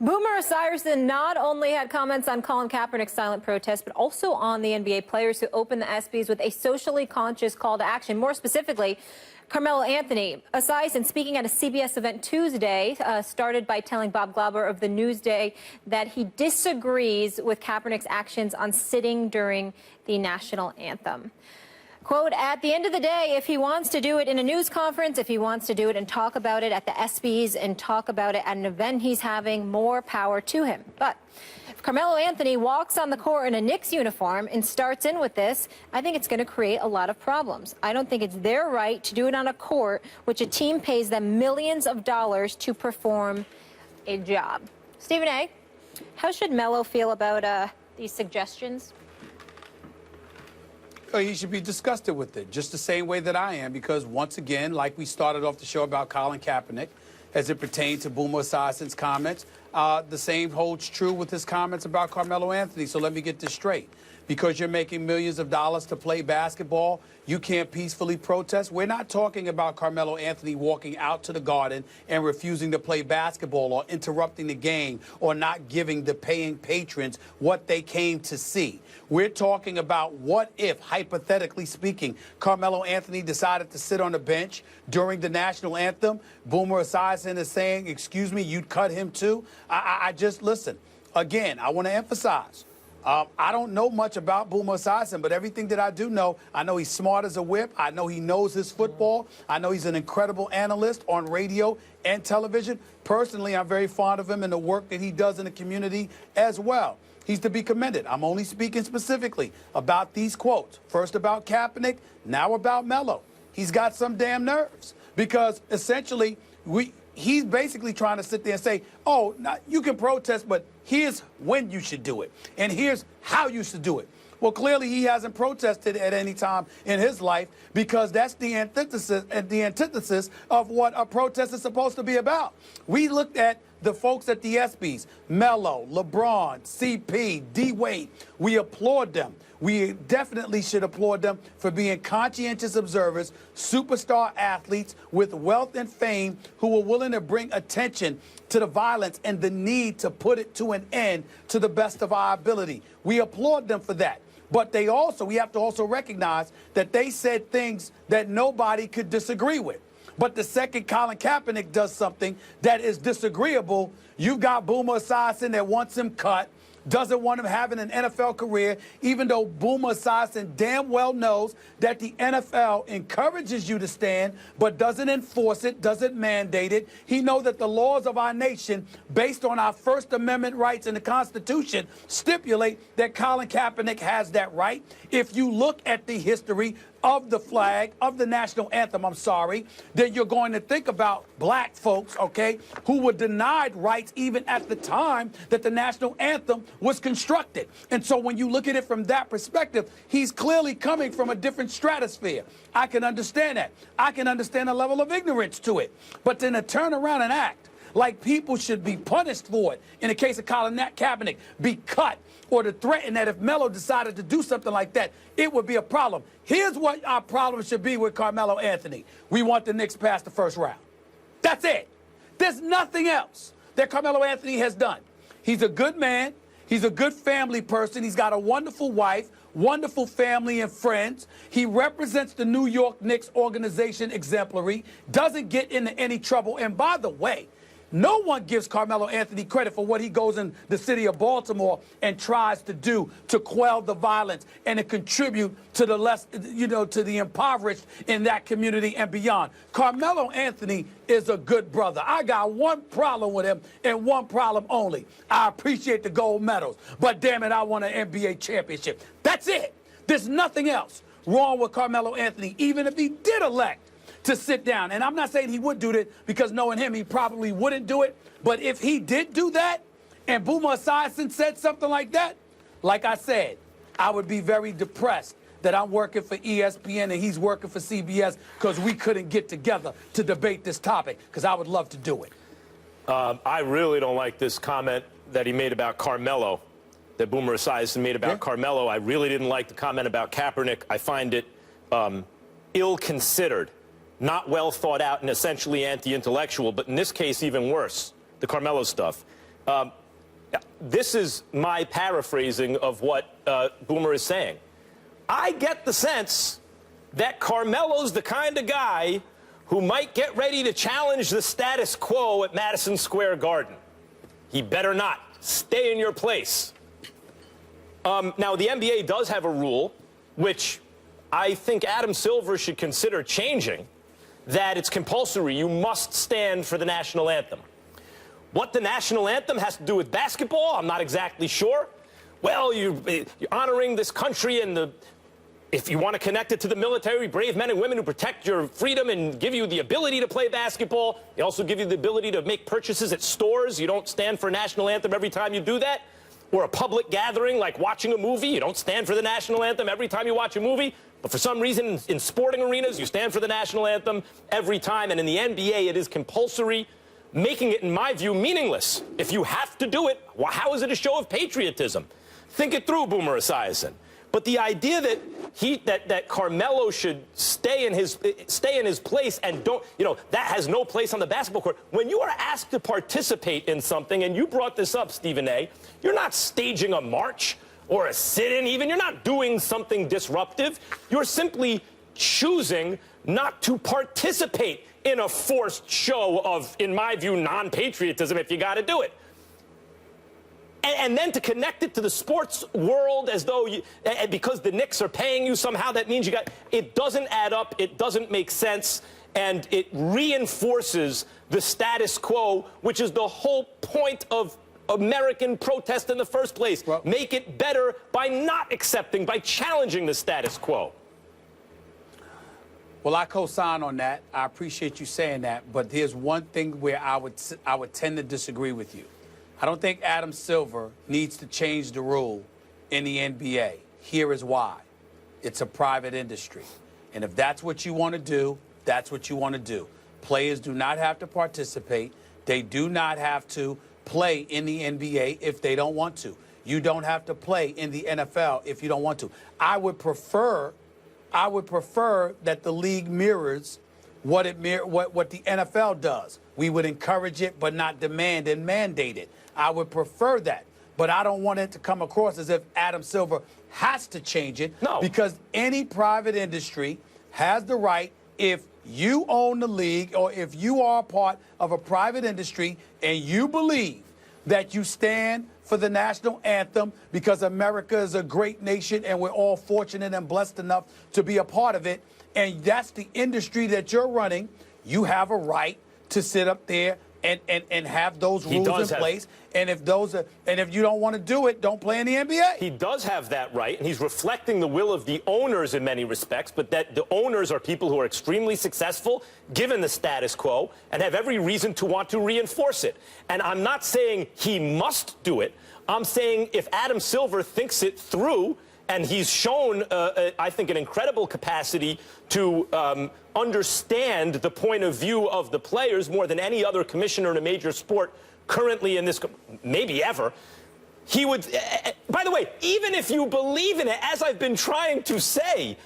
Boomer Esiason not only had comments on Colin Kaepernick's silent protest, but also on the NBA players who opened the ESPYs with a socially conscious call to action. More specifically, Carmelo Anthony. Esiason, speaking at a CBS event Tuesday, started by telling Bob Glauber of the Newsday that he disagrees with Kaepernick's actions on sitting during the national anthem. Quote, at the end of the day, if he wants to do it in a news conference, if he wants to do it and talk about it at the ESPYs and talk about it at an event he's having, more power to him. But if Carmelo Anthony walks on the court in a Knicks uniform and starts in with this, I think it's going to create a lot of problems. I don't think it's their right to do it on a court which a team pays them millions of dollars to perform a job. Stephen A., how should Melo feel about these suggestions? He should be disgusted with it, just the same way that I am, because once again, like we started off the show about Colin Kaepernick, as it pertained to Boomer Esiason's comments, the same holds true with his comments about Carmelo Anthony. So let me get this straight. Because you're making millions of dollars to play basketball, you can't peacefully protest. We're not talking about Carmelo Anthony walking out to the Garden and refusing to play basketball or interrupting the game or not giving the paying patrons what they came to see. We're talking about what if, hypothetically speaking, Carmelo Anthony decided to sit on the bench during the national anthem. Boomer Esiason is saying, excuse me, you'd cut him too? I just, listen, again, I want to emphasize, I don't know much about Boomer Esiason, but everything that I do know, I know he's smart as a whip. I know he knows his football. I know he's an incredible analyst on radio and television. Personally, I'm very fond of him and the work that he does in the community as well. He's to be commended. I'm only speaking specifically about these quotes. First about Kaepernick, now about Melo. He's got some damn nerves because essentially he's basically trying to sit there and say, oh, you can protest, but here's when you should do it, and here's how you should do it. Well, clearly he hasn't protested at any time in his life because that's the antithesis of what a protest is supposed to be about. We looked at the folks at the ESPYs, Melo, LeBron, CP, D-Wade. We applaud them. We definitely should applaud them for being conscientious observers, superstar athletes with wealth and fame who are willing to bring attention to the violence and the need to put it to an end to the best of our ability. We applaud them for that. But we have to also recognize that they said things that nobody could disagree with. But the second Colin Kaepernick does something that is disagreeable, you've got Boomer Esiason that wants him cut, doesn't want him having an NFL career, even though Boomer Esiason damn well knows that the NFL encourages you to stand, but doesn't enforce it, doesn't mandate it. He knows that the laws of our nation, based on our First Amendment rights in the Constitution, stipulate that Colin Kaepernick has that right. If you look at the history of the flag, of the national anthem, then you're going to think about black folks, okay, who were denied rights even at the time that the national anthem was constructed. And so when you look at it from that perspective, he's clearly coming from a different stratosphere. I can understand that. I can understand a level of ignorance to it. But then to turn around and act like people should be punished for it, in the case of Colin Kaepernick, be cut, or to threaten that if Melo decided to do something like that, it would be a problem. Here's what our problem should be with Carmelo Anthony. We want the Knicks past the first round. That's it. There's nothing else that Carmelo Anthony has done. He's a good man. He's a good family person. He's got a wonderful wife, wonderful family and friends. He represents the New York Knicks organization exemplary, doesn't get into any trouble. And by the way, no one gives Carmelo Anthony credit for what he goes in the city of Baltimore and tries to do to quell the violence and to contribute to the to the impoverished in that community and beyond. Carmelo Anthony is a good brother. I got one problem with him and one problem only. I appreciate the gold medals, but damn it, I want an NBA championship. That's it. There's nothing else wrong with Carmelo Anthony, even if he did elect to sit down. And I'm not saying he would do that, because knowing him, he probably wouldn't do it. But if he did do that and Boomer Esiason said something like that, like I said, I would be very depressed that I'm working for ESPN and he's working for CBS because we couldn't get together to debate this topic, because I would love to do it. I really don't like this comment that he made about Carmelo, that Boomer Esiason made about Carmelo. I really didn't like the comment about Kaepernick. I find it ill-considered, not well thought out, and essentially anti-intellectual, but in this case even worse, the Carmelo stuff. This is my paraphrasing of what Boomer is saying. I get the sense that Carmelo's the kind of guy who might get ready to challenge the status quo at Madison Square Garden. He better not. Stay in your place. Now, the NBA does have a rule, which I think Adam Silver should consider changing, that it's compulsory. You must stand for the national anthem. What the national anthem has to do with basketball, I'm not exactly sure. Well, you're honoring this country, and if you want to connect it to the military, brave men and women who protect your freedom and give you the ability to play basketball. They also give you the ability to make purchases at stores. You don't stand for a national anthem every time you do that. Or a public gathering like watching a movie. You don't stand for the national anthem every time you watch a movie. But for some reason, in sporting arenas, you stand for the national anthem every time. And in the NBA, it is compulsory, making it, in my view, meaningless. If you have to do it, well, how is it a show of patriotism? Think it through, Boomer Esiason. But the idea that Carmelo should stay in his place and don't, that has no place on the basketball court. When you are asked to participate in something, and you brought this up, Stephen A., you're not staging a march or a sit-in even. You're not doing something disruptive. You're simply choosing not to participate in a forced show of, in my view, non-patriotism if you got to do it. And then to connect it to the sports world as though because the Knicks are paying you somehow, that means it doesn't add up, it doesn't make sense, and it reinforces the status quo, which is the whole point of American protest in the first place. Well, make it better by not accepting, by challenging the status quo. Well, I co-sign on that. I appreciate you saying that, but there's one thing where I would tend to disagree with you. I don't think Adam Silver needs to change the rule in the NBA. Here is why. It's a private industry. And if that's what you want to do, that's what you want to do. Players do not have to participate. They do not have to play in the NBA if they don't want to. You don't have to play in the NFL if you don't want to. I would prefer that the league mirrors what the NFL does. We would encourage it, but not demand and mandate it. I would prefer that. But I don't want it to come across as if Adam Silver has to change it. No. Because any private industry has the right, if you own the league or if you are a part of a private industry and you believe that you stand for the national anthem because America is a great nation and we're all fortunate and blessed enough to be a part of it, and that's the industry that you're running, you have a right to sit up there and have those rules in place. And if you don't want to do it, don't play in the NBA. He does have that right, and he's reflecting the will of the owners in many respects, but that the owners are people who are extremely successful, given the status quo, and have every reason to want to reinforce it. And I'm not saying he must do it. I'm saying if Adam Silver thinks it through, and he's shown, I think, an incredible capacity to understand the point of view of the players more than any other commissioner in a major sport currently in this, maybe ever. He would, by the way, even if you believe in it, as I've been trying to say,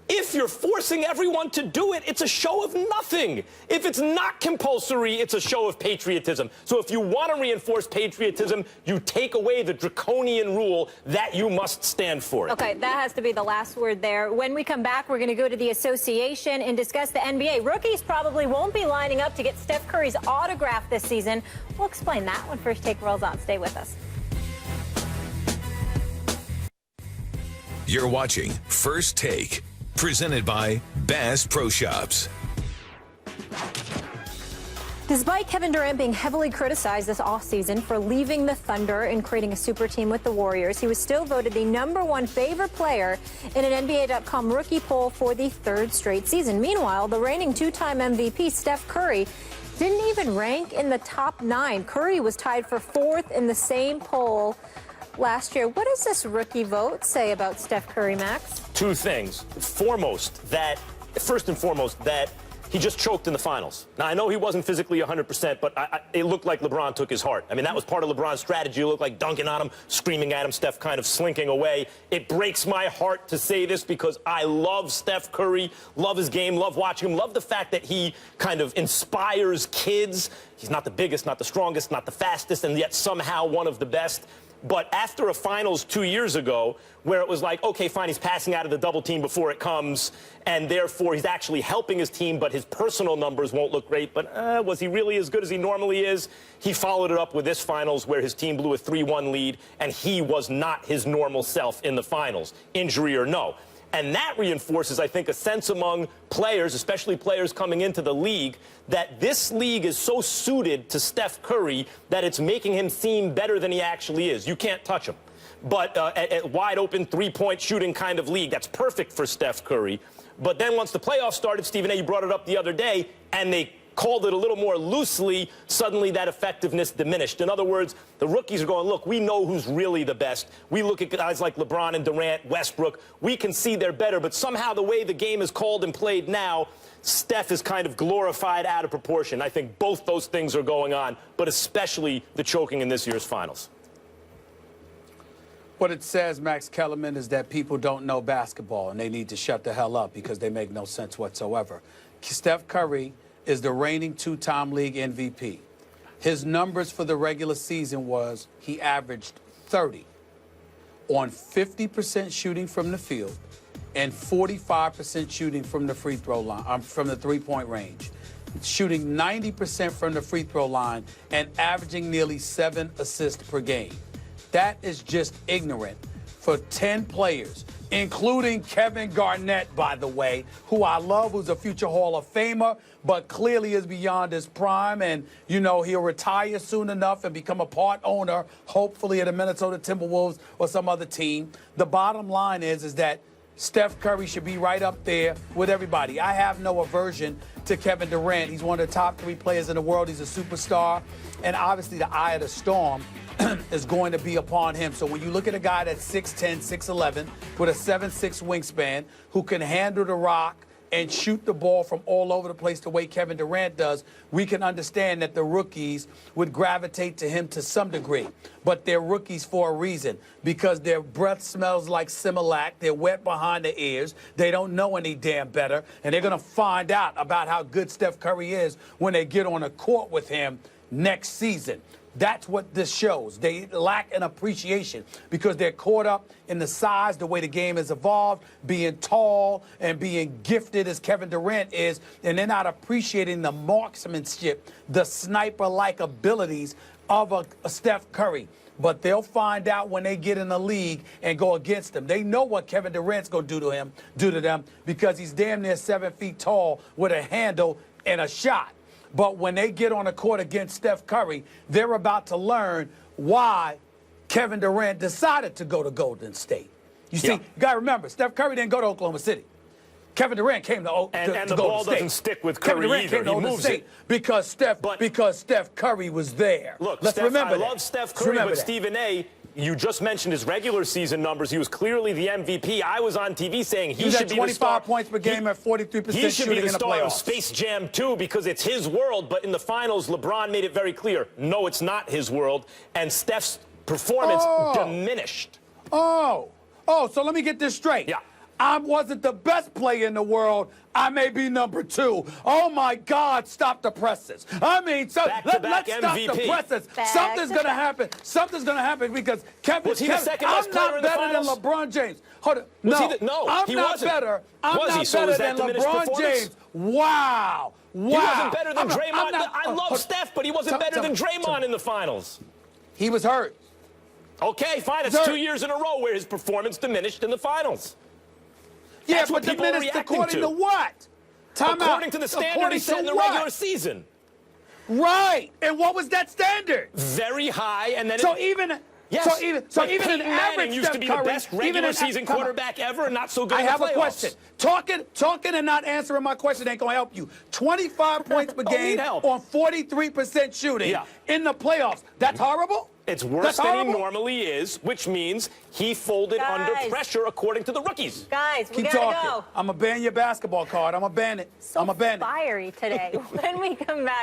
if you're forcing everyone to do it, it's a show of nothing. If it's not compulsory, it's a show of patriotism. So if you want to reinforce patriotism, you take away the draconian rule that you must stand for it. Okay, that has to be the last word there. When we come back, we're going to go to the association and discuss the NBA. Rookies probably won't be lining up to get Steph Curry's autograph this season. We'll explain that when First Take rolls on. Stay with us. You're watching First Take, presented by Bass Pro Shops. Despite Kevin Durant being heavily criticized this offseason for leaving the Thunder and creating a super team with the Warriors, he was still voted the #1 favorite player in an NBA.com rookie poll for the third straight season. Meanwhile, the reigning two-time MVP, Steph Curry, didn't even rank in the top 9. Curry was tied for 4th in the same poll last year. What does this rookie vote say about Steph Curry, Max? Two things. First and foremost, that He just choked in the finals. Now, I know he wasn't physically 100%, but it looked like LeBron took his heart. I mean, that was part of LeBron's strategy. It looked like dunking on him, screaming at him, Steph kind of slinking away. It breaks my heart to say this because I love Steph Curry, love his game, love watching him, love the fact that he kind of inspires kids. He's not the biggest, not the strongest, not the fastest, and yet somehow one of the best. But after a finals 2 years ago, where it was like, okay, fine, he's passing out of the double team before it comes, and therefore he's actually helping his team, but his personal numbers won't look great. But was he really as good as he normally is? He followed it up with this finals where his team blew a 3-1 lead, and he was not his normal self in the finals, injury or no. And that reinforces, I think, a sense among players, especially players coming into the league, that this league is so suited to Steph Curry that it's making him seem better than he actually is. You can't touch him. But at wide open three-point shooting kind of league, that's perfect for Steph Curry. But then once the playoffs started, Stephen A., you brought it up the other day, and they called it a little more loosely, suddenly that effectiveness diminished. In other words, the rookies are going, look, we know who's really the best. We look at guys like LeBron and Durant, Westbrook. We can see they're better, but somehow the way the game is called and played now, Steph is kind of glorified out of proportion. I think both those things are going on, but especially the choking in this year's finals. What it says, Max Kellerman, is that people don't know basketball and they need to shut the hell up because they make no sense whatsoever. Steph Curry is the reigning two-time league MVP. His numbers for the regular season was he averaged 30 on 50% shooting from the field and 45% shooting from the free throw line, from the three-point range, shooting 90% from the free throw line and averaging nearly 7 assists per game. That is just ignorant for 10 players, including Kevin Garnett, by the way, who I love, who's a future Hall of Famer, but clearly is beyond his prime. And, you know, he'll retire soon enough and become a part owner, hopefully at the Minnesota Timberwolves or some other team. The bottom line is that Steph Curry should be right up there with everybody. I have no aversion to Kevin Durant. He's one of the top 3 players in the world. He's a superstar. And obviously the eye of the storm is going to be upon him. So when you look at a guy that's 6'10", 6'11", with a 7'6" wingspan, who can handle the rock and shoot the ball from all over the place the way Kevin Durant does, we can understand that the rookies would gravitate to him to some degree. But they're rookies for a reason, because their breath smells like Similac. They're wet behind the ears. They don't know any damn better. And they're going to find out about how good Steph Curry is when they get on a court with him next season. That's what this shows. They lack an appreciation because they're caught up in the size, the way the game has evolved, being tall and being gifted as Kevin Durant is, and they're not appreciating the marksmanship, the sniper-like abilities of a Steph Curry. But they'll find out when they get in the league and go against them. They know what Kevin Durant's going to do to them, because he's damn near 7 feet tall with a handle and a shot. But when they get on the court against Steph Curry, they're about to learn why Kevin Durant decided to go to Golden State. You see, you got to remember, Steph Curry didn't go to Oklahoma City. Kevin Durant came to and the Golden ball State. Doesn't stick with Kevin Curry Durant either. came to He Golden moves State it. because Steph Curry was there. Look, Let's remember I that. love Steph Curry, but that. Stephen A., you just mentioned his regular season numbers. He was clearly the MVP. I was on TV saying he should be the star. 25 points per game at 43% He should be shooting the in the star playoffs. of Space Jam 2 because it's his world. But in the finals, LeBron made it very clear, no, it's not his world. And Steph's performance diminished. So let me get this straight. Yeah. I wasn't the best player in the world. I may be number 2. Oh, my God, stop the presses. I mean, so let's stop the presses. Something's going to happen. Something's going to happen because Kevin, Was he the second best player in the better than finals? LeBron James. Hold on. No, I'm he not wasn't. better. I'm Was not he? So better is that than diminished LeBron performance? James. Wow. He wasn't better than Draymond. I love hold- Steph, but he wasn't better than Draymond in the finals. He was hurt. Okay, fine. It's 2 years in a row where his performance diminished in the finals. Yeah, That's but what people are diminished reacting according to what? According to the standard he set in the regular season. Right. And what was that standard? Very high, and then So even Yes. So even an Peyton average Manning used Steph to be Curry, the best regular season quarterback ever, and not so good I in the have a playoffs. question. Talking and not answering my question ain't gonna help you. 25 points per Don't game need help. on 43% shooting Yeah. in the playoffs. That's horrible? It's worse That's than horrible? he normally is, which means he folded under Guys. pressure, according to the rookies. Guys, we Keep gotta talking. go. I'm gonna ban your basketball card. I'm gonna ban it. So I'm gonna ban it. fiery today. When we come back.